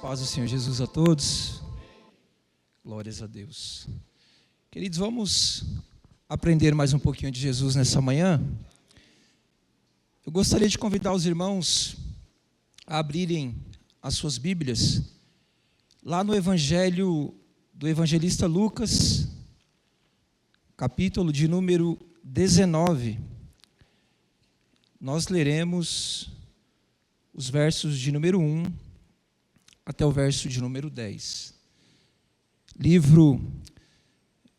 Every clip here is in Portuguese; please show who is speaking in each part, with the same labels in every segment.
Speaker 1: Paz do Senhor Jesus a todos. Glórias a Deus. Queridos, vamos aprender mais um pouquinho de Jesus nessa manhã. Eu gostaria de convidar os irmãos a abrirem as suas Bíblias lá no Evangelho do evangelista Lucas, capítulo de número 19. Nós leremos os versos de número 1 até o verso de número 10. Livro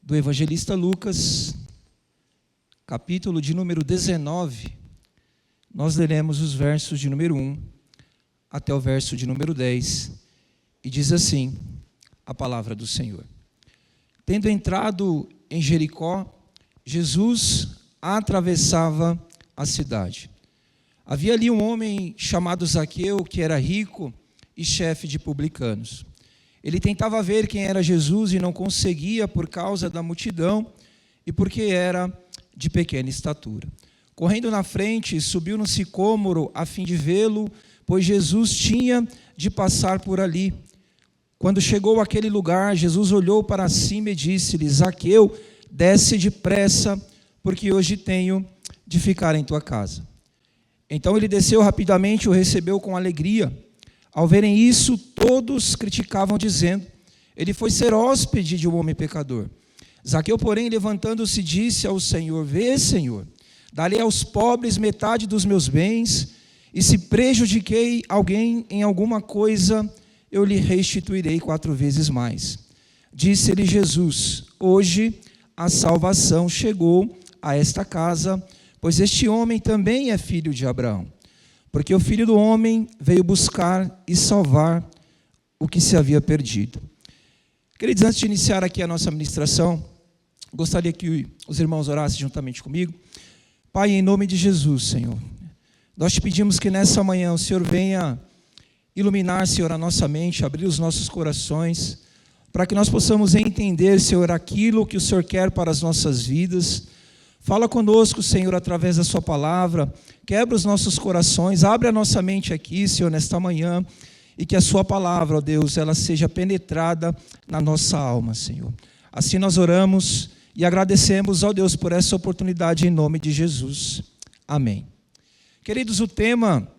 Speaker 1: do evangelista Lucas, capítulo de número 19, nós leremos os versos de número 1 até o verso de número 10, e diz assim a palavra do Senhor. Tendo entrado em Jericó, Jesus atravessava a cidade. Havia ali um homem chamado Zaqueu, que era rico e chefe de publicanos. Ele tentava ver quem era Jesus e não conseguia por causa da multidão e porque era de pequena estatura. Correndo na frente, subiu no sicômoro a fim de vê-lo, pois Jesus tinha de passar por ali. Quando chegou àquele lugar, Jesus olhou para cima e disse-lhe: Zaqueu, desce depressa, porque hoje tenho de ficar em tua casa. Então ele desceu rapidamente e o recebeu com alegria. Ao verem isso, todos criticavam, dizendo: ele foi ser hóspede de um homem pecador. Zaqueu, porém, levantando-se, disse ao Senhor: vê, Senhor, darei aos pobres metade dos meus bens, e se prejudiquei alguém em alguma coisa, eu lhe restituirei 4 vezes mais. Disse-lhe Jesus: hoje a salvação chegou a esta casa, pois este homem também é filho de Abraão. Porque o Filho do Homem veio buscar e salvar o que se havia perdido. Queridos, antes de iniciar aqui a nossa ministração, gostaria que os irmãos orassem juntamente comigo. Pai, em nome de Jesus, Senhor, nós te pedimos que nessa manhã o Senhor venha iluminar, Senhor, a nossa mente, abrir os nossos corações, para que nós possamos entender, Senhor, aquilo que o Senhor quer para as nossas vidas. Fala conosco, Senhor, através da sua palavra, quebra os nossos corações, abre a nossa mente aqui, Senhor, nesta manhã, e que a sua palavra, ó Deus, ela seja penetrada na nossa alma, Senhor. Assim nós oramos e agradecemos, ó Deus, por essa oportunidade em nome de Jesus. Amém. Queridos, o tema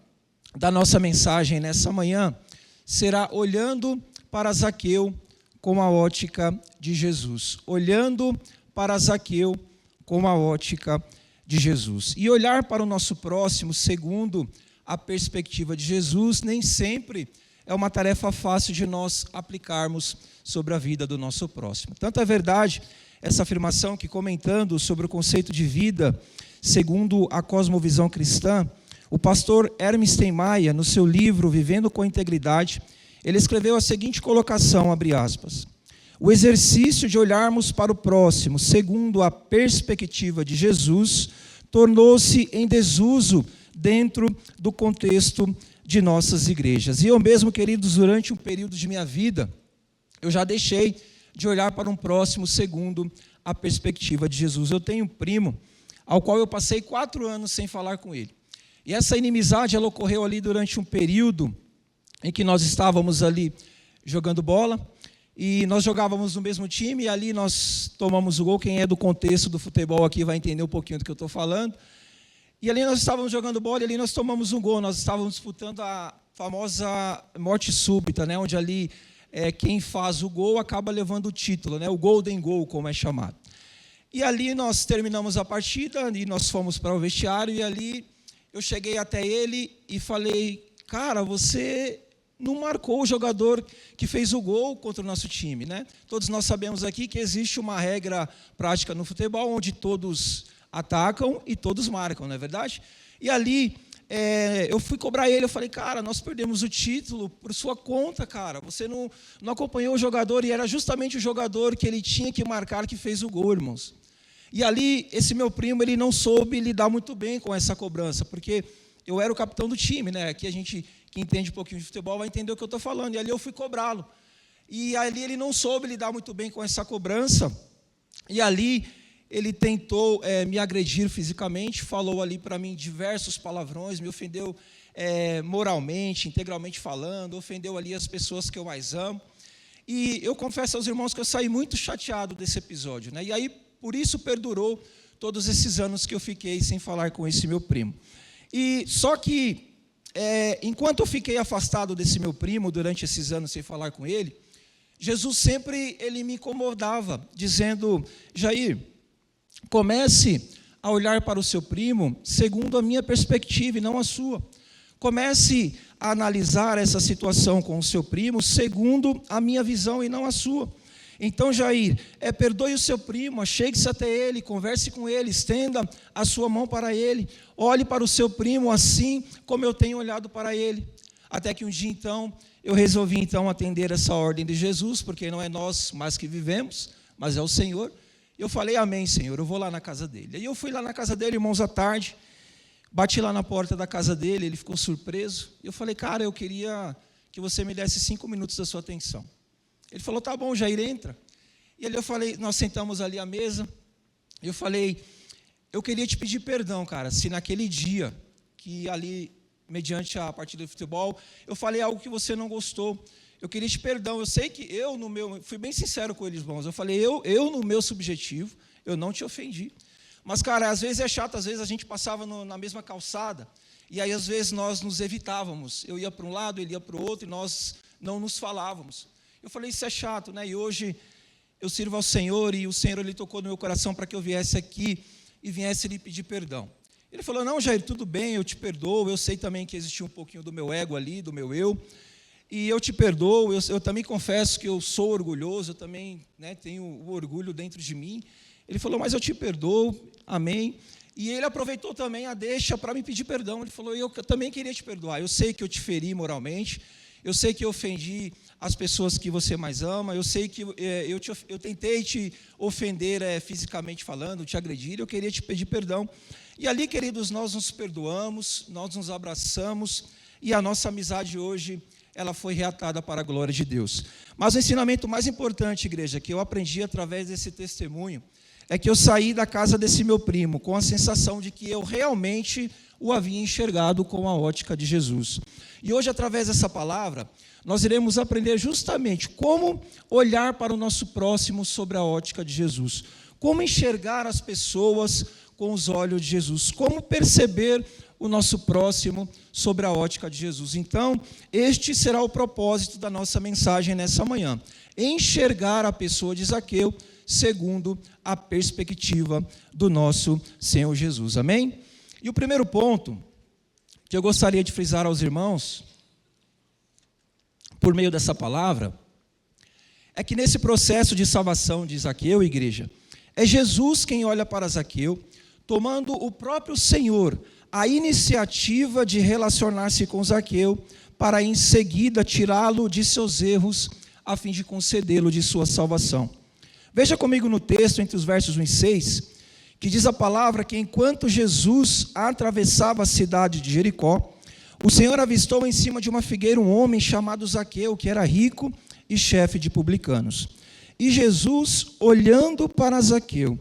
Speaker 1: da nossa mensagem nessa manhã será olhando para Zaqueu com a ótica de Jesus. Olhando para Zaqueu com a ótica de Jesus. E olhar para o nosso próximo segundo a perspectiva de Jesus nem sempre é uma tarefa fácil de nós aplicarmos sobre a vida do nosso próximo. Tanto é verdade essa afirmação que, comentando sobre o conceito de vida segundo a cosmovisão cristã, o pastor Hermes Maia, no seu livro Vivendo com Integridade, ele escreveu a seguinte colocação, abre aspas: o exercício de olharmos para o próximo segundo a perspectiva de Jesus tornou-se em desuso dentro do contexto de nossas igrejas. E eu mesmo, queridos, durante um período de minha vida, eu já deixei de olhar para um próximo segundo a perspectiva de Jesus. Eu tenho um primo, ao qual eu passei 4 anos sem falar com ele. E essa inimizade, ela ocorreu ali durante um período em que nós estávamos ali jogando bola, e nós jogávamos no mesmo time, e ali nós tomamos o gol. Quem é do contexto do futebol aqui vai entender um pouquinho do que eu estou falando. E ali nós estávamos jogando bola, e ali nós tomamos um gol. Nós estávamos disputando a famosa morte súbita, né? Onde ali quem faz o gol acaba levando o título, né? O Golden Goal, como é chamado. E ali nós terminamos a partida, e nós fomos para o vestiário, e ali eu cheguei até ele e falei: cara, você não marcou o jogador que fez o gol contra o nosso time, né? Todos nós sabemos aqui que existe uma regra prática no futebol, onde todos atacam e todos marcam, não é verdade? E ali eu fui cobrar ele, eu falei: cara, nós perdemos o título por sua conta, cara. Você não acompanhou o jogador, e era justamente o jogador que ele tinha que marcar que fez o gol, irmãos. E ali, esse meu primo, ele não soube lidar muito bem com essa cobrança, porque eu era o capitão do time, né? Aqui a gente que entende um pouquinho de futebol vai entender o que eu estou falando. E ali eu fui cobrá-lo. E ali ele não soube lidar muito bem com essa cobrança. E ali ele tentou me agredir fisicamente, falou ali para mim diversos palavrões, me ofendeu moralmente, integralmente falando, ofendeu ali as pessoas que eu mais amo. E eu confesso aos irmãos que eu saí muito chateado desse episódio, né? E aí, por isso, perdurou todos esses anos que eu fiquei sem falar com esse meu primo. E só que, enquanto eu fiquei afastado desse meu primo, durante esses anos sem falar com ele, Jesus sempre ele me incomodava, dizendo: Jair, comece a olhar para o seu primo segundo a minha perspectiva e não a sua. Comece a analisar essa situação com o seu primo segundo a minha visão e não a sua. Então, Jair, perdoe o seu primo, chegue-se até ele, converse com ele, estenda a sua mão para ele, olhe para o seu primo assim como eu tenho olhado para ele. Até que um dia, então, eu resolvi, então, atender essa ordem de Jesus, porque não é nós mais que vivemos, mas é o Senhor. Eu falei: amém, Senhor, eu vou lá na casa dele. Aí eu fui lá na casa dele, irmãos, à tarde, bati lá na porta da casa dele, ele ficou surpreso. Eu falei: cara, eu queria que você me desse 5 minutos da sua atenção. Ele falou: tá bom, Jair, entra. E ali eu falei, nós sentamos ali à mesa, eu falei: eu queria te pedir perdão, cara, se naquele dia, que ali, mediante a partida de futebol, eu falei algo que você não gostou. Eu queria te perdão, eu sei que fui bem sincero com eles, irmãos, eu falei, eu no meu subjetivo, eu não te ofendi. Mas, cara, às vezes é chato, às vezes a gente passava na mesma calçada, e aí às vezes nós nos evitávamos. Eu ia para um lado, ele ia para o outro, e nós não nos falávamos. Eu falei: isso é chato, né? E hoje eu sirvo ao Senhor, e o Senhor ele tocou no meu coração para que eu viesse aqui e viesse lhe pedir perdão. Ele falou: não, Jair, tudo bem, eu te perdoo, eu sei também que existia um pouquinho do meu ego ali, do meu eu, e eu te perdoo, eu também confesso que eu sou orgulhoso, eu também, né, tenho o orgulho dentro de mim. Ele falou: mas eu te perdoo, amém. E ele aproveitou também a deixa para me pedir perdão. Ele falou: eu também queria te perdoar, eu sei que eu te feri moralmente, eu sei que eu ofendi as pessoas que você mais ama, eu sei que eu tentei te ofender fisicamente falando, te agredir, eu queria te pedir perdão. E ali, queridos, nós nos perdoamos, nós nos abraçamos, e a nossa amizade hoje, ela foi reatada para a glória de Deus. Mas o ensinamento mais importante, igreja, que eu aprendi através desse testemunho, é que eu saí da casa desse meu primo com a sensação de que eu realmente o havia enxergado com a ótica de Jesus. E hoje, através dessa palavra, nós iremos aprender justamente como olhar para o nosso próximo sobre a ótica de Jesus, como enxergar as pessoas com os olhos de Jesus, como perceber o nosso próximo sobre a ótica de Jesus. Então, este será o propósito da nossa mensagem nessa manhã: enxergar a pessoa de Zaqueu segundo a perspectiva do nosso Senhor Jesus. Amém? E o primeiro ponto que eu gostaria de frisar aos irmãos, por meio dessa palavra, é que nesse processo de salvação de Zaqueu, igreja, é Jesus quem olha para Zaqueu, tomando o próprio Senhor a iniciativa de relacionar-se com Zaqueu, para em seguida tirá-lo de seus erros, a fim de concedê-lo de sua salvação. Veja comigo no texto, entre os versos 1 e 6, que diz a palavra que enquanto Jesus atravessava a cidade de Jericó, o Senhor avistou em cima de uma figueira um homem chamado Zaqueu, que era rico e chefe de publicanos. E Jesus olhando para Zaqueu,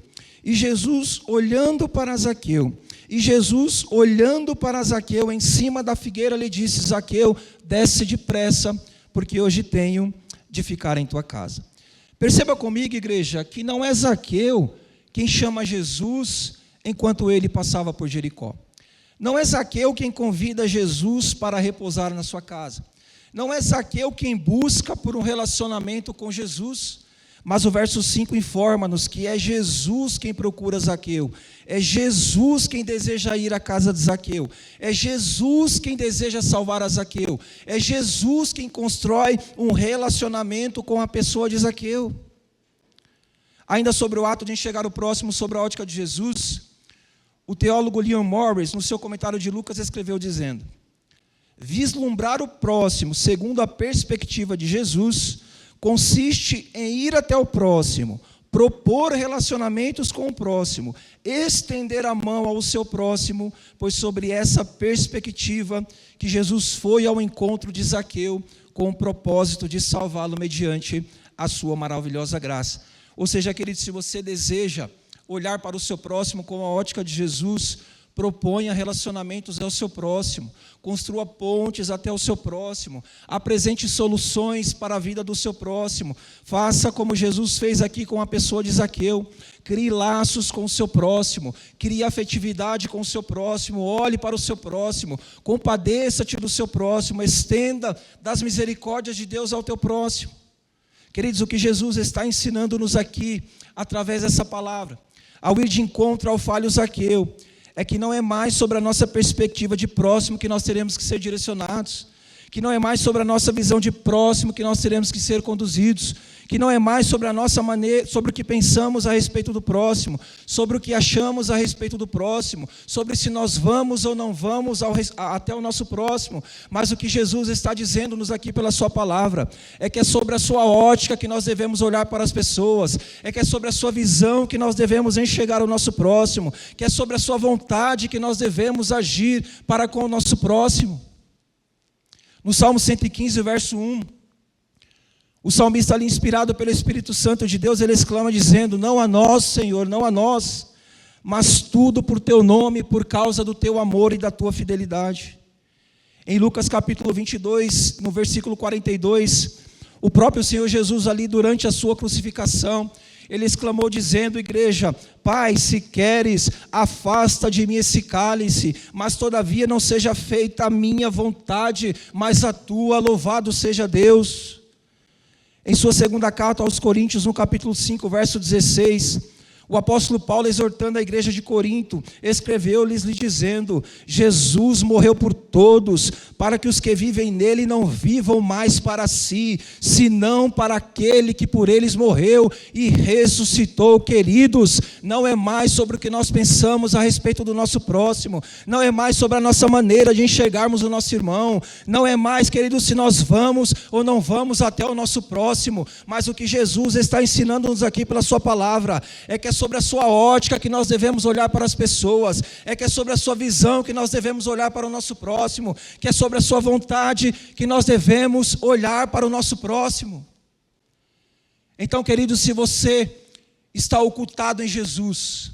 Speaker 1: em cima da figueira, lhe disse: Zaqueu, desce depressa, porque hoje tenho de ficar em tua casa. Perceba comigo, igreja, que não é Zaqueu quem chama Jesus enquanto ele passava por Jericó. Não é Zaqueu quem convida Jesus para repousar na sua casa. Não é Zaqueu quem busca por um relacionamento com Jesus. Mas o verso 5 informa-nos que é Jesus quem procura Zaqueu. É Jesus quem deseja ir à casa de Zaqueu. É Jesus quem deseja salvar a Zaqueu. É Jesus quem constrói um relacionamento com a pessoa de Zaqueu. Ainda sobre o ato de enxergar o próximo sobre a ótica de Jesus, o teólogo Leon Morris, no seu comentário de Lucas, escreveu dizendo: vislumbrar o próximo segundo a perspectiva de Jesus consiste em ir até o próximo, propor relacionamentos com o próximo, estender a mão ao seu próximo, pois sobre essa perspectiva que Jesus foi ao encontro de Zaqueu com o propósito de salvá-lo mediante a sua maravilhosa graça. Ou seja, querido, se você deseja olhar para o seu próximo com a ótica de Jesus, proponha relacionamentos ao seu próximo, construa pontes até o seu próximo, apresente soluções para a vida do seu próximo, faça como Jesus fez aqui com a pessoa de Zaqueu, crie laços com o seu próximo, crie afetividade com o seu próximo, olhe para o seu próximo, compadeça-te do seu próximo, estenda das misericórdias de Deus ao teu próximo. Queridos, o que Jesus está ensinando-nos aqui, através dessa palavra, ao ir de encontro ao falho Zaqueu, é que não é mais sobre a nossa perspectiva de próximo que nós teremos que ser direcionados, que não é mais sobre a nossa visão de próximo que nós teremos que ser conduzidos, que não é mais sobre a nossa maneira, sobre o que pensamos a respeito do próximo, sobre o que achamos a respeito do próximo, sobre se nós vamos ou não vamos até o nosso próximo, mas o que Jesus está dizendo-nos aqui pela sua palavra, é que é sobre a sua ótica que nós devemos olhar para as pessoas, é que é sobre a sua visão que nós devemos enxergar o nosso próximo, que é sobre a sua vontade que nós devemos agir para com o nosso próximo. No Salmo 115, verso 1, o salmista ali, inspirado pelo Espírito Santo de Deus, ele exclama dizendo: não a nós, Senhor, não a nós, mas tudo por teu nome, por causa do teu amor e da tua fidelidade. Em Lucas capítulo 22, no versículo 42, o próprio Senhor Jesus ali durante a sua crucificação, ele exclamou dizendo, igreja: Pai, se queres, afasta de mim esse cálice, mas todavia não seja feita a minha vontade, mas a tua, louvado seja Deus. Em sua segunda carta aos Coríntios, no capítulo 5, verso 16, o apóstolo Paulo, exortando a igreja de Corinto, escreveu-lhes dizendo: Jesus morreu por todos, para que os que vivem nele não vivam mais para si, senão para aquele que por eles morreu e ressuscitou. Queridos, não é mais sobre o que nós pensamos a respeito do nosso próximo, não é mais sobre a nossa maneira de enxergarmos o nosso irmão, não é mais, queridos, se nós vamos ou não vamos até o nosso próximo, mas o que Jesus está ensinando-nos aqui pela sua palavra, é que é sobre a sua ótica que nós devemos olhar para as pessoas, é que é sobre a sua visão que nós devemos olhar para o nosso próximo, que é sobre a sua vontade que nós devemos olhar para o nosso próximo. Então, queridos, se você está ocultado em Jesus,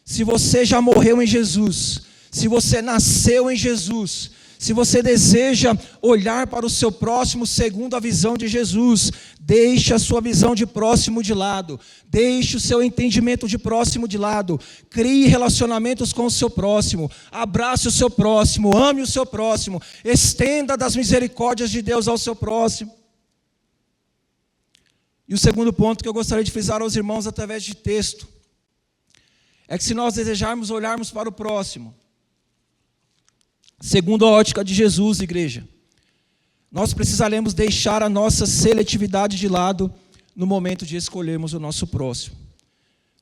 Speaker 1: se você já morreu em Jesus, se você nasceu em Jesus, se você deseja olhar para o seu próximo segundo a visão de Jesus, deixe a sua visão de próximo de lado, deixe o seu entendimento de próximo de lado, crie relacionamentos com o seu próximo, abrace o seu próximo, ame o seu próximo, estenda das misericórdias de Deus ao seu próximo. E o segundo ponto que eu gostaria de frisar aos irmãos através de texto, é que se nós desejarmos olharmos para o próximo, segundo a ótica de Jesus, igreja, nós precisaremos deixar a nossa seletividade de lado no momento de escolhermos o nosso próximo.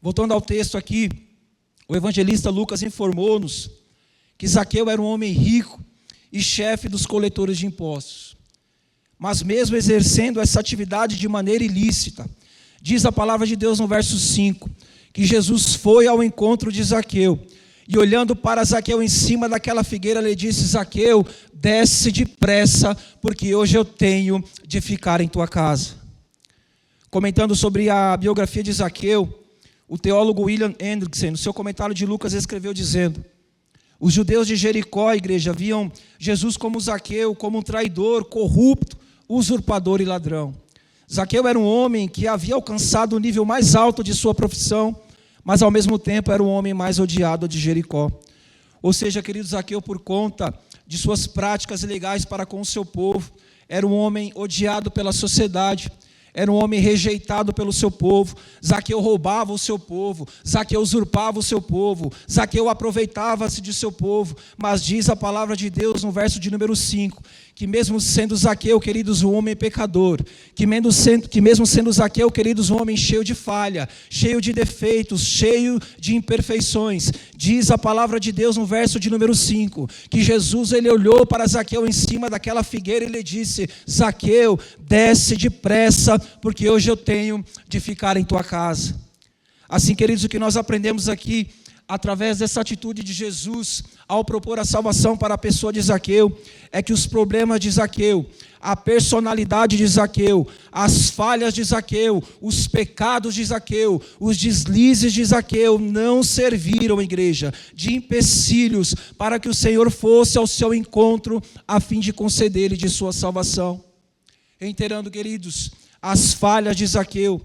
Speaker 1: Voltando ao texto aqui, o evangelista Lucas informou-nos que Zaqueu era um homem rico e chefe dos coletores de impostos. Mas mesmo exercendo essa atividade de maneira ilícita, diz a palavra de Deus no verso 5, que Jesus foi ao encontro de Zaqueu, e olhando para Zaqueu em cima daquela figueira, ele disse: Zaqueu, desce depressa, porque hoje eu tenho de ficar em tua casa. Comentando sobre a biografia de Zaqueu, o teólogo William Hendrickson, no seu comentário de Lucas, escreveu dizendo: os judeus de Jericó, igreja, viam Jesus como Zaqueu, como um traidor, corrupto, usurpador e ladrão. Zaqueu era um homem que havia alcançado o nível mais alto de sua profissão, mas ao mesmo tempo era o homem mais odiado de Jericó. Ou seja, querido, Zaqueu, por conta de suas práticas ilegais para com o seu povo, era um homem odiado pela sociedade, era um homem rejeitado pelo seu povo. Zaqueu roubava o seu povo, Zaqueu usurpava o seu povo, Zaqueu aproveitava-se de seu povo, mas diz a palavra de Deus no verso de número 5, que mesmo sendo Zaqueu, queridos, um homem pecador, que mesmo sendo Zaqueu, queridos, um homem cheio de falha, cheio de defeitos, cheio de imperfeições, diz a palavra de Deus no verso de número 5, que Jesus, ele olhou para Zaqueu em cima daquela figueira e ele disse: Zaqueu, desce depressa, porque hoje eu tenho de ficar em tua casa. Assim, queridos, o que nós aprendemos aqui, através dessa atitude de Jesus, ao propor a salvação para a pessoa de Zaqueu, é que os problemas de Zaqueu, a personalidade de Zaqueu, as falhas de Zaqueu, os pecados de Zaqueu, os deslizes de Zaqueu não serviram, igreja, de empecilhos para que o Senhor fosse ao seu encontro a fim de conceder-lhe de sua salvação. Reiterando, queridos, as falhas de Zaqueu,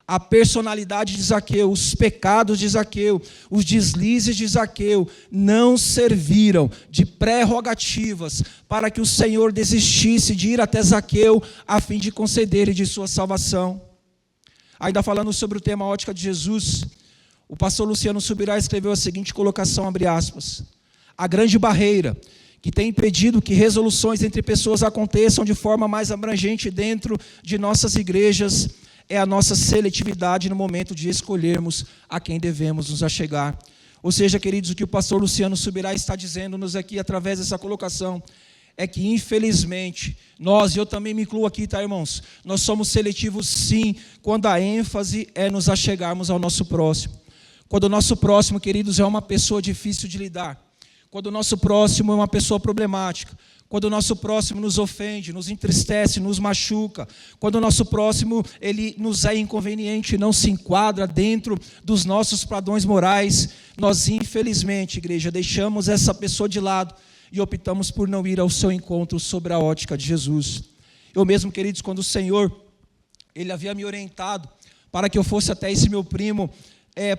Speaker 1: a personalidade de Zaqueu, os pecados de Zaqueu, os deslizes de Zaqueu não serviram de prerrogativas para que o Senhor desistisse de ir até Zaqueu a fim de conceder-lhe de sua salvação. Ainda falando sobre o tema ótica de Jesus, o pastor Luciano Subirá escreveu a seguinte colocação, abre aspas: a grande barreira que tem impedido que resoluções entre pessoas aconteçam de forma mais abrangente dentro de nossas igrejas é a nossa seletividade no momento de escolhermos a quem devemos nos achegar. Ou seja, queridos, o que o pastor Luciano Subirá está dizendo-nos aqui, através dessa colocação, é que, infelizmente, nós, e eu também me incluo aqui, tá, irmãos? Nós somos seletivos, sim, quando a ênfase é nos achegarmos ao nosso próximo. Quando o nosso próximo, queridos, é uma pessoa difícil de lidar. Quando o nosso próximo é uma pessoa problemática. Quando o nosso próximo nos ofende, nos entristece, nos machuca. Quando o nosso próximo ele nos é inconveniente e não se enquadra dentro dos nossos padrões morais, nós, infelizmente, igreja, deixamos essa pessoa de lado e optamos por não ir ao seu encontro sobre a ótica de Jesus. Eu mesmo, queridos, quando o Senhor ele havia me orientado para que eu fosse até esse meu primo,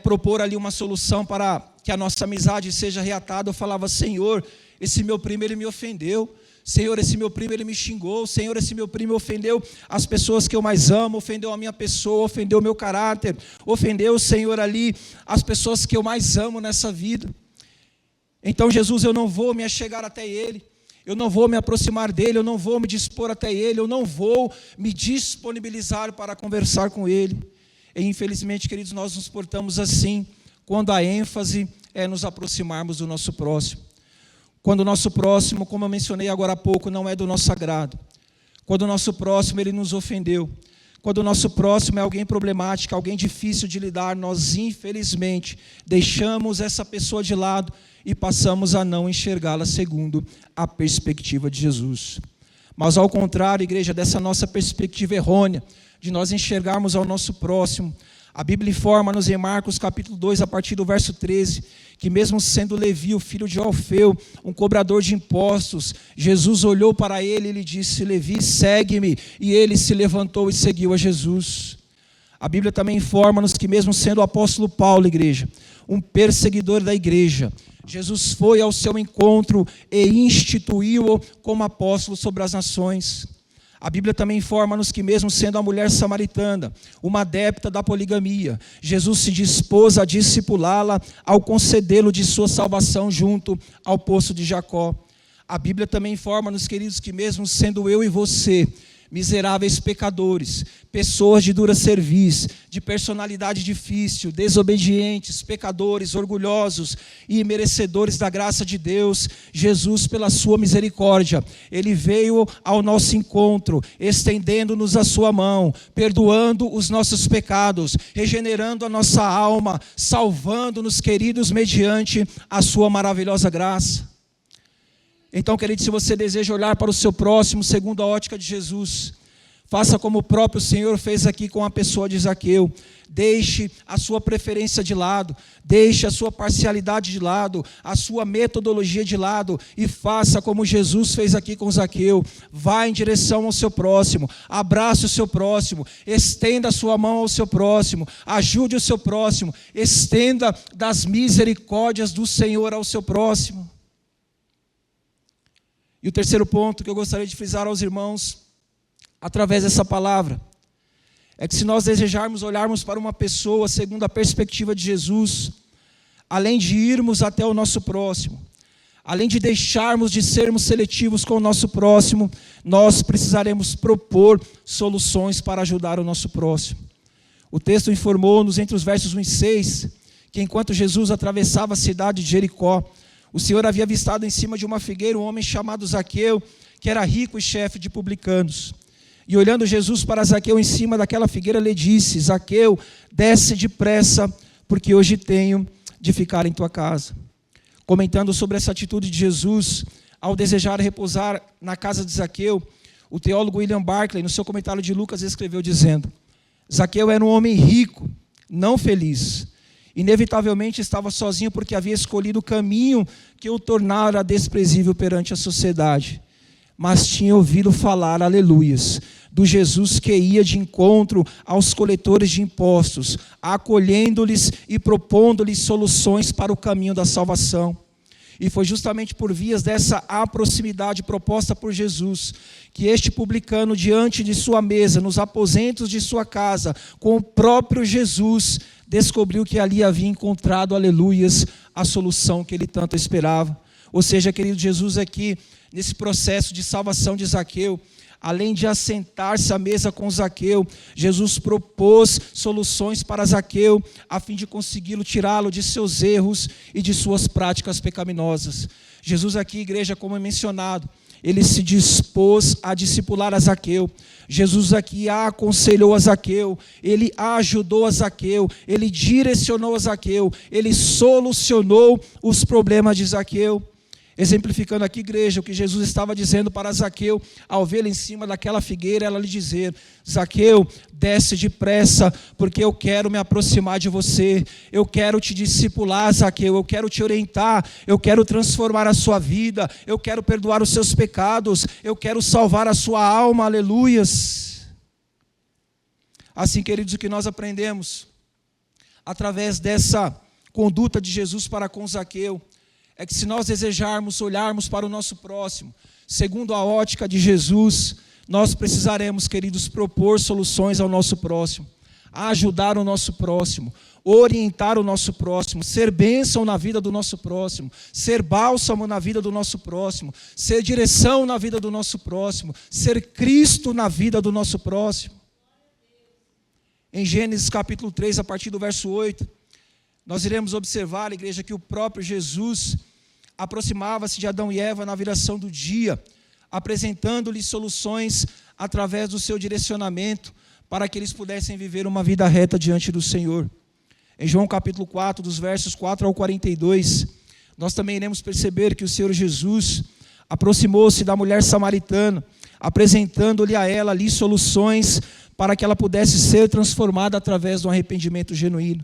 Speaker 1: propor ali uma solução para que a nossa amizade seja reatada, eu falava: Senhor, esse meu primo ele me ofendeu, Senhor, esse meu primo ele me xingou, Senhor, esse meu primo ofendeu as pessoas que eu mais amo, ofendeu a minha pessoa, ofendeu o meu caráter, ofendeu, Senhor, ali as pessoas que eu mais amo nessa vida. Então, Jesus, eu não vou me achegar até ele, eu não vou me aproximar dele, eu não vou me dispor até ele, eu não vou me disponibilizar para conversar com ele. E, infelizmente, queridos, nós nos portamos assim quando a ênfase é nos aproximarmos do nosso próximo. Quando o nosso próximo, como eu mencionei agora há pouco, não é do nosso agrado. Quando o nosso próximo ele nos ofendeu. Quando o nosso próximo é alguém problemático, alguém difícil de lidar, nós, infelizmente, deixamos essa pessoa de lado e passamos a não enxergá-la segundo a perspectiva de Jesus. Mas, ao contrário, igreja, dessa nossa perspectiva errônea, de nós enxergarmos ao nosso próximo, a Bíblia informa-nos em Marcos capítulo 2, a partir do verso 13, que mesmo sendo Levi, o filho de Alfeu, um cobrador de impostos, Jesus olhou para ele e lhe disse: Levi, segue-me. E ele se levantou e seguiu a Jesus. A Bíblia também informa-nos que mesmo sendo o apóstolo Paulo, igreja, um perseguidor da igreja, Jesus foi ao seu encontro e instituiu-o como apóstolo sobre as nações. A Bíblia também informa-nos que mesmo sendo a mulher samaritana, uma adepta da poligamia, Jesus se dispôs a discipulá-la ao concedê-lo de sua salvação junto ao poço de Jacó. A Bíblia também informa-nos, queridos, que mesmo sendo eu e você, miseráveis pecadores, pessoas de dura cerviz, de personalidade difícil, desobedientes, pecadores, orgulhosos e merecedores da graça de Deus, Jesus, pela sua misericórdia, ele veio ao nosso encontro, estendendo-nos a sua mão, perdoando os nossos pecados, regenerando a nossa alma, salvando-nos, queridos, mediante a sua maravilhosa graça. Então, querido, se você deseja olhar para o seu próximo segundo a ótica de Jesus, faça como o próprio Senhor fez aqui com a pessoa de Zaqueu. Deixe a sua preferência de lado, deixe a sua parcialidade de lado, a sua metodologia de lado e faça como Jesus fez aqui com Zaqueu. Vá em direção ao seu próximo, abrace o seu próximo, estenda a sua mão ao seu próximo, ajude o seu próximo, estenda das misericórdias do Senhor ao seu próximo. E o terceiro ponto que eu gostaria de frisar aos irmãos, através dessa palavra, é que se nós desejarmos olharmos para uma pessoa segundo a perspectiva de Jesus, além de irmos até o nosso próximo, além de deixarmos de sermos seletivos com o nosso próximo, nós precisaremos propor soluções para ajudar o nosso próximo. O texto informou-nos entre os versos 1 e 6, que enquanto Jesus atravessava a cidade de Jericó, o Senhor havia avistado em cima de uma figueira um homem chamado Zaqueu, que era rico e chefe de publicanos. E olhando Jesus para Zaqueu em cima daquela figueira, lhe disse: Zaqueu, desce depressa, porque hoje tenho de ficar em tua casa. Comentando sobre essa atitude de Jesus, ao desejar repousar na casa de Zaqueu, o teólogo William Barclay, no seu comentário de Lucas, escreveu dizendo: Zaqueu era um homem rico, não feliz. Inevitavelmente estava sozinho porque havia escolhido o caminho que o tornara desprezível perante a sociedade. Mas tinha ouvido falar, aleluias, do Jesus que ia de encontro aos coletores de impostos, acolhendo-lhes e propondo-lhes soluções para o caminho da salvação. E foi justamente por vias dessa proximidade proposta por Jesus, que este publicano, diante de sua mesa, nos aposentos de sua casa, com o próprio Jesus, descobriu que ali havia encontrado, aleluias, a solução que ele tanto esperava. Ou seja, querido, Jesus aqui, nesse processo de salvação de Zaqueu, além de assentar-se à mesa com Zaqueu, Jesus propôs soluções para Zaqueu, a fim de consegui-lo tirá-lo de seus erros e de suas práticas pecaminosas. Jesus aqui, igreja, como é mencionado, ele se dispôs a discipular a Zaqueu. Jesus aqui aconselhou a Zaqueu, ele ajudou a Zaqueu, ele direcionou a Zaqueu, ele solucionou os problemas de Zaqueu. Exemplificando aqui, igreja, o que Jesus estava dizendo para Zaqueu, ao vê-lo em cima daquela figueira, ela lhe dizer: Zaqueu, desce depressa, porque eu quero me aproximar de você, eu quero te discipular, Zaqueu, eu quero te orientar, eu quero transformar a sua vida, eu quero perdoar os seus pecados, eu quero salvar a sua alma, aleluias. Assim, queridos, o que nós aprendemos, através dessa conduta de Jesus para com Zaqueu, é que se nós desejarmos olharmos para o nosso próximo, segundo a ótica de Jesus, nós precisaremos, queridos, propor soluções ao nosso próximo, ajudar o nosso próximo, orientar o nosso próximo, ser bênção na vida do nosso próximo, ser bálsamo na vida do nosso próximo, ser direção na vida do nosso próximo, ser Cristo na vida do nosso próximo. Em Gênesis capítulo 3, a partir do verso 8, nós iremos observar, igreja, que o próprio Jesus aproximava-se de Adão e Eva na viração do dia, apresentando-lhes soluções através do seu direcionamento, para que eles pudessem viver uma vida reta diante do Senhor. Em João capítulo 4, dos versos 4 ao 42, nós também iremos perceber que o Senhor Jesus aproximou-se da mulher samaritana, apresentando-lhe a ela ali soluções para que ela pudesse ser transformada através do arrependimento genuíno.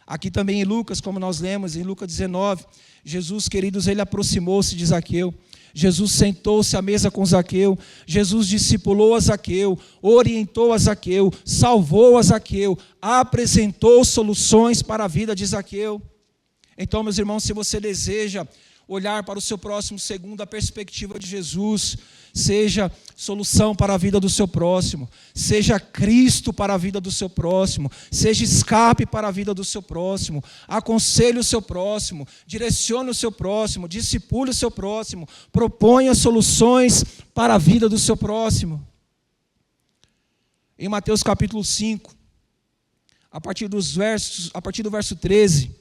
Speaker 1: Aqui também em Lucas, como nós lemos, em Lucas 19, Jesus, queridos, ele aproximou-se de Zaqueu. Jesus sentou-se à mesa com Zaqueu. Jesus discipulou a Zaqueu, orientou a Zaqueu, salvou a Zaqueu, apresentou soluções para a vida de Zaqueu. Então, meus irmãos, se você deseja olhar para o seu próximo segundo a perspectiva de Jesus, seja solução para a vida do seu próximo, seja Cristo para a vida do seu próximo, seja escape para a vida do seu próximo, aconselhe o seu próximo, direcione o seu próximo, discipule o seu próximo, proponha soluções para a vida do seu próximo. Em Mateus capítulo 5, a partir do verso 13,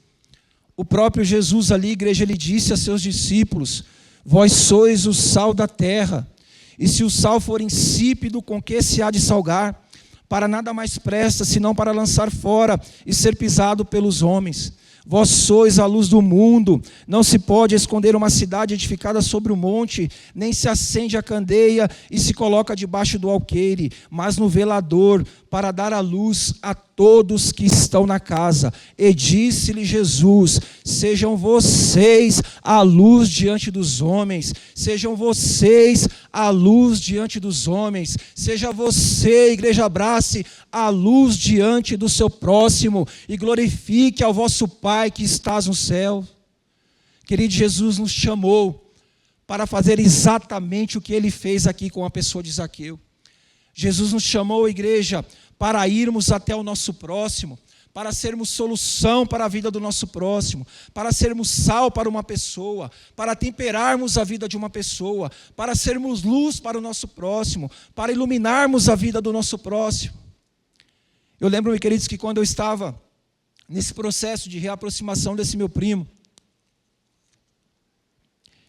Speaker 1: o próprio Jesus ali, igreja, ele disse a seus discípulos: vós sois o sal da terra, e se o sal for insípido, com que se há de salgar? Para nada mais presta, senão para lançar fora e ser pisado pelos homens. Vós sois a luz do mundo. Não se pode esconder uma cidade edificada sobre o monte, nem se acende a candeia e se coloca debaixo do alqueire, mas no velador, para dar a luz a todos que estão na casa. E disse-lhe Jesus: sejam vocês a luz diante dos homens, sejam vocês a luz diante dos homens, seja você, igreja, abrace a luz diante do seu próximo e glorifique ao vosso Pai que estás no céu. Querido, Jesus nos chamou para fazer exatamente o que ele fez aqui com a pessoa de Zaqueu. Jesus nos chamou, igreja, para irmos até o nosso próximo, para sermos solução para a vida do nosso próximo, para sermos sal para uma pessoa, para temperarmos a vida de uma pessoa, para sermos luz para o nosso próximo, para iluminarmos a vida do nosso próximo. Eu lembro-me, queridos, que quando eu estava nesse processo de reaproximação desse meu primo,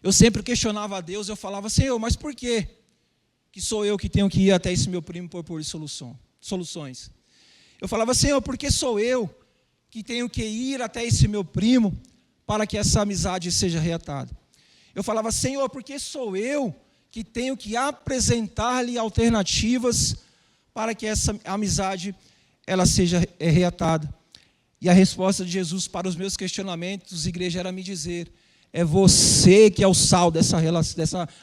Speaker 1: eu sempre questionava a Deus, eu falava: Senhor, mas por quê que sou eu que tenho que ir até esse meu primo por soluções? Eu falava: Senhor, por que sou eu que tenho que ir até esse meu primo para que essa amizade seja reatada. Eu falava: Senhor, por que sou eu que tenho que apresentar-lhe alternativas para que essa amizade ela seja reatada? E a resposta de Jesus para os meus questionamentos, igreja, era me dizer: é você que é o sal dessa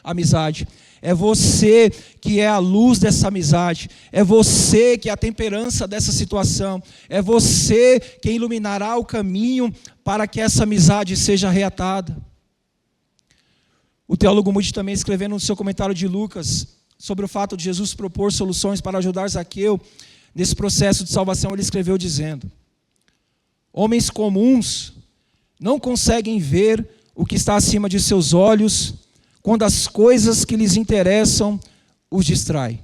Speaker 1: amizade, é você que é a luz dessa amizade, é você que é a temperança dessa situação, é você que iluminará o caminho para que essa amizade seja reatada. O teólogo Moody também, escrevendo no seu comentário de Lucas sobre o fato de Jesus propor soluções para ajudar Zaqueu nesse processo de salvação, ele escreveu dizendo: homens comuns não conseguem ver o que está acima de seus olhos quando as coisas que lhes interessam os distraem.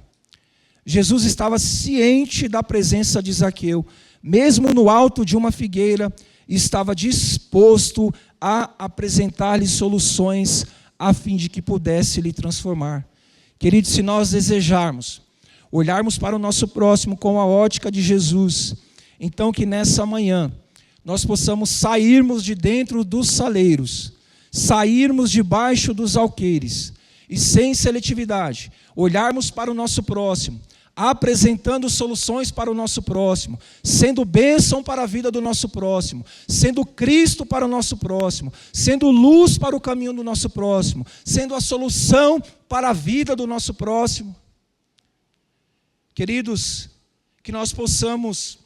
Speaker 1: Jesus estava ciente da presença de Zaqueu, mesmo no alto de uma figueira, e estava disposto a apresentar-lhe soluções a fim de que pudesse lhe transformar. Queridos, se nós desejarmos olharmos para o nosso próximo com a ótica de Jesus, então que nessa manhã nós possamos sairmos de dentro dos saleiros, sairmos debaixo dos alqueires e, sem seletividade, olharmos para o nosso próximo, apresentando soluções para o nosso próximo, sendo bênção para a vida do nosso próximo, sendo Cristo para o nosso próximo, sendo luz para o caminho do nosso próximo, sendo a solução para a vida do nosso próximo. Queridos, que nós possamos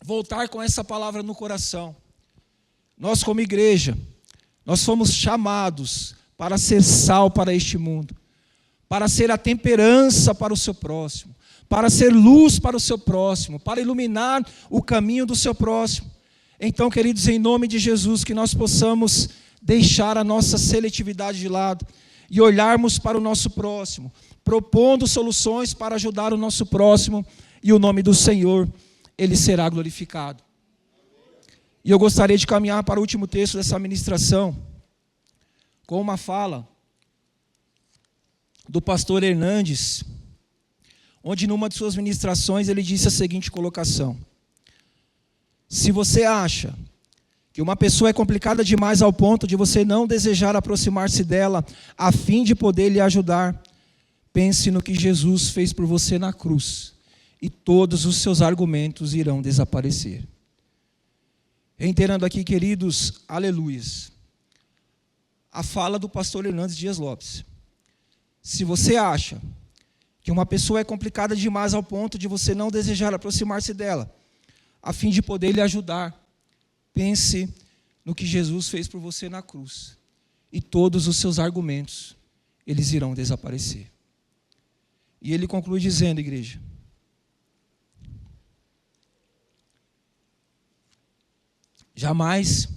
Speaker 1: voltar com essa palavra no coração. Nós, como igreja, nós fomos chamados para ser sal para este mundo, para ser a temperança para o seu próximo, para ser luz para o seu próximo, para iluminar o caminho do seu próximo. Então, queridos, em nome de Jesus, que nós possamos deixar a nossa seletividade de lado e olharmos para o nosso próximo, propondo soluções para ajudar o nosso próximo, e o nome do Senhor, Ele será glorificado. E eu gostaria de caminhar para o último texto dessa ministração, com uma fala do pastor Hernandes, onde numa de suas ministrações ele disse a seguinte colocação: se você acha que uma pessoa é complicada demais ao ponto de você não desejar aproximar-se dela a fim de poder lhe ajudar, pense no que Jesus fez por você na cruz, e todos os seus argumentos irão desaparecer. Reiterando aqui, queridos, aleluias, a fala do pastor Hernandes Dias Lopes. Se você acha que uma pessoa é complicada demais ao ponto de você não desejar aproximar-se dela, a fim de poder lhe ajudar, pense no que Jesus fez por você na cruz, e todos os seus argumentos, eles irão desaparecer. E ele conclui dizendo, igreja: jamais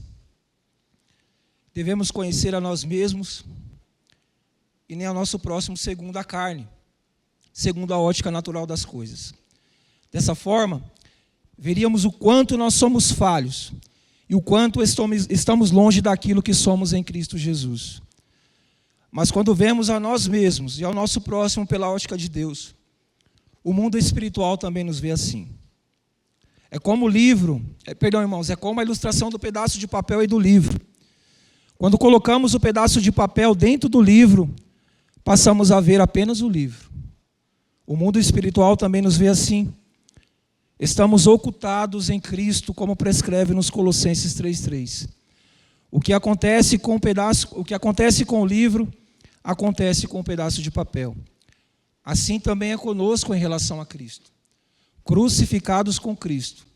Speaker 1: devemos conhecer a nós mesmos e nem ao nosso próximo segundo a carne, segundo a ótica natural das coisas. Dessa forma, veríamos o quanto nós somos falhos e o quanto estamos longe daquilo que somos em Cristo Jesus. Mas quando vemos a nós mesmos e ao nosso próximo pela ótica de Deus, o mundo espiritual também nos vê assim. É como o livro, irmãos, é como a ilustração do pedaço de papel e do livro. Quando colocamos o pedaço de papel dentro do livro, passamos a ver apenas o livro. O mundo espiritual também nos vê assim. Estamos ocultados em Cristo, como prescreve nos Colossenses 3:3. O que acontece com o livro, acontece com o pedaço de papel. Assim também é conosco em relação a Cristo. Crucificados com Cristo,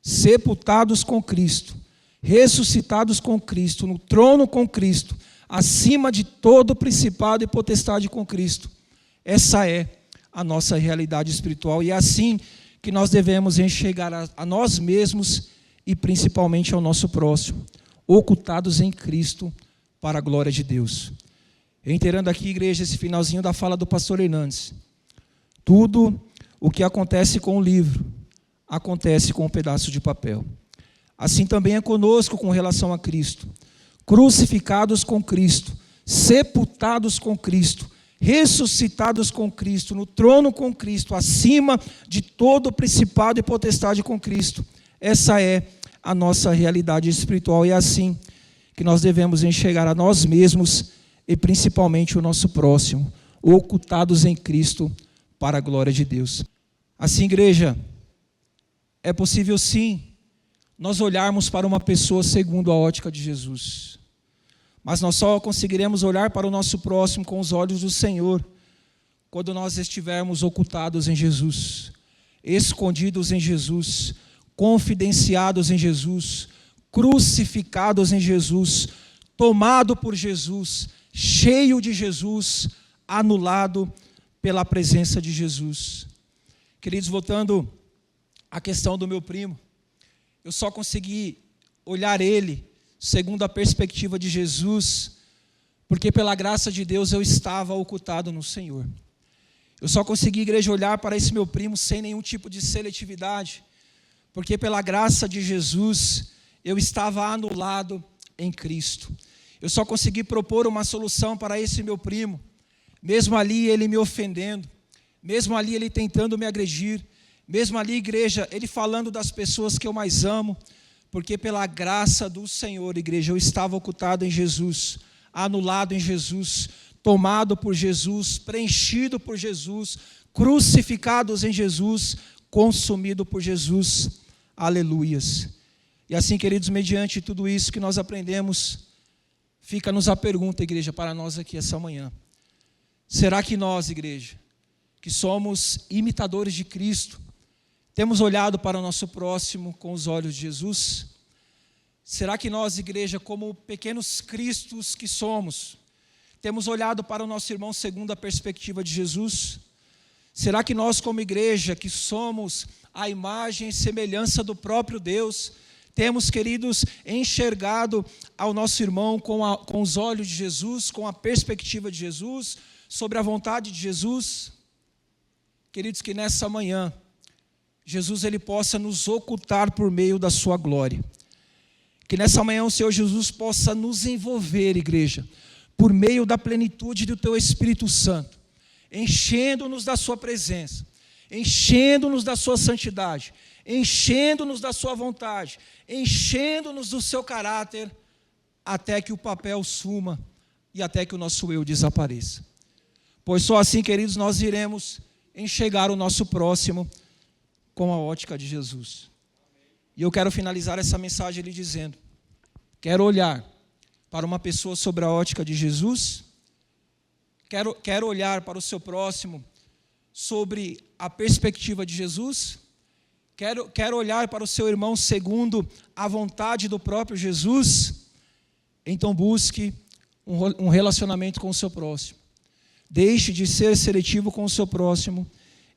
Speaker 1: sepultados com Cristo, ressuscitados com Cristo, no trono com Cristo, acima de todo principado e potestade com Cristo. Essa é a nossa realidade espiritual, e é assim que nós devemos enxergar a nós mesmos e principalmente ao nosso próximo, ocultados em Cristo para a glória de Deus. Reiterando aqui, igreja, esse finalzinho da fala do pastor Hernandes: tudo o que acontece com o livro, acontece com um pedaço de papel. Assim também é conosco com relação a Cristo. Crucificados com Cristo, sepultados com Cristo, ressuscitados com Cristo, no trono com Cristo, acima de todo principado e potestade com Cristo. Essa é a nossa realidade espiritual. E é assim que nós devemos enxergar a nós mesmos e principalmente o nosso próximo, ocultados em Cristo para a glória de Deus. Assim, igreja, é possível sim nós olharmos para uma pessoa segundo a ótica de Jesus, mas nós só conseguiremos olhar para o nosso próximo com os olhos do Senhor quando nós estivermos ocultados em Jesus, escondidos em Jesus, confidenciados em Jesus, crucificados em Jesus, tomado por Jesus, cheio de Jesus, anulado pela presença de Jesus. Queridos, voltando à questão do meu primo, eu só consegui olhar ele segundo a perspectiva de Jesus, porque pela graça de Deus eu estava ocultado no Senhor. Eu só consegui, igreja, olhar para esse meu primo sem nenhum tipo de seletividade, porque pela graça de Jesus eu estava anulado em Cristo. Eu só consegui propor uma solução para esse meu primo, mesmo ali ele me ofendendo, mesmo ali ele tentando me agredir, mesmo ali, igreja, ele falando das pessoas que eu mais amo, porque pela graça do Senhor, igreja, eu estava ocultado em Jesus, anulado em Jesus, tomado por Jesus, preenchido por Jesus, crucificados em Jesus, consumido por Jesus. Aleluias. E assim, queridos, mediante tudo isso que nós aprendemos, fica-nos a pergunta, igreja, para nós aqui essa manhã. Será que nós, igreja, que somos imitadores de Cristo, temos olhado para o nosso próximo com os olhos de Jesus? Será que nós, igreja, como pequenos cristos que somos, temos olhado para o nosso irmão segundo a perspectiva de Jesus? Será que nós, como igreja, que somos a imagem e semelhança do próprio Deus, temos, queridos, enxergado ao nosso irmão com os olhos de Jesus, com a perspectiva de Jesus, sobre a vontade de Jesus? Queridos, que nessa manhã, Jesus ele possa nos ocultar por meio da sua glória. Que nessa manhã o Senhor Jesus possa nos envolver, igreja, por meio da plenitude do teu Espírito Santo, enchendo-nos da sua presença, enchendo-nos da sua santidade, enchendo-nos da sua vontade, enchendo-nos do seu caráter, até que o papel suma e até que o nosso eu desapareça. Pois só assim, queridos, nós iremos enxergar o nosso próximo com a ótica de Jesus. E eu quero finalizar essa mensagem lhe dizendo: quero olhar para uma pessoa sobre a ótica de Jesus, quero olhar para o seu próximo sobre a perspectiva de Jesus, quero olhar para o seu irmão segundo a vontade do próprio Jesus. Então busque um relacionamento com o seu próximo. Deixe de ser seletivo com o seu próximo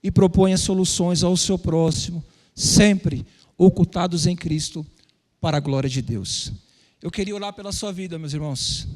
Speaker 1: e proponha soluções ao seu próximo, sempre ocultados em Cristo, para a glória de Deus. Eu queria orar pela sua vida, meus irmãos.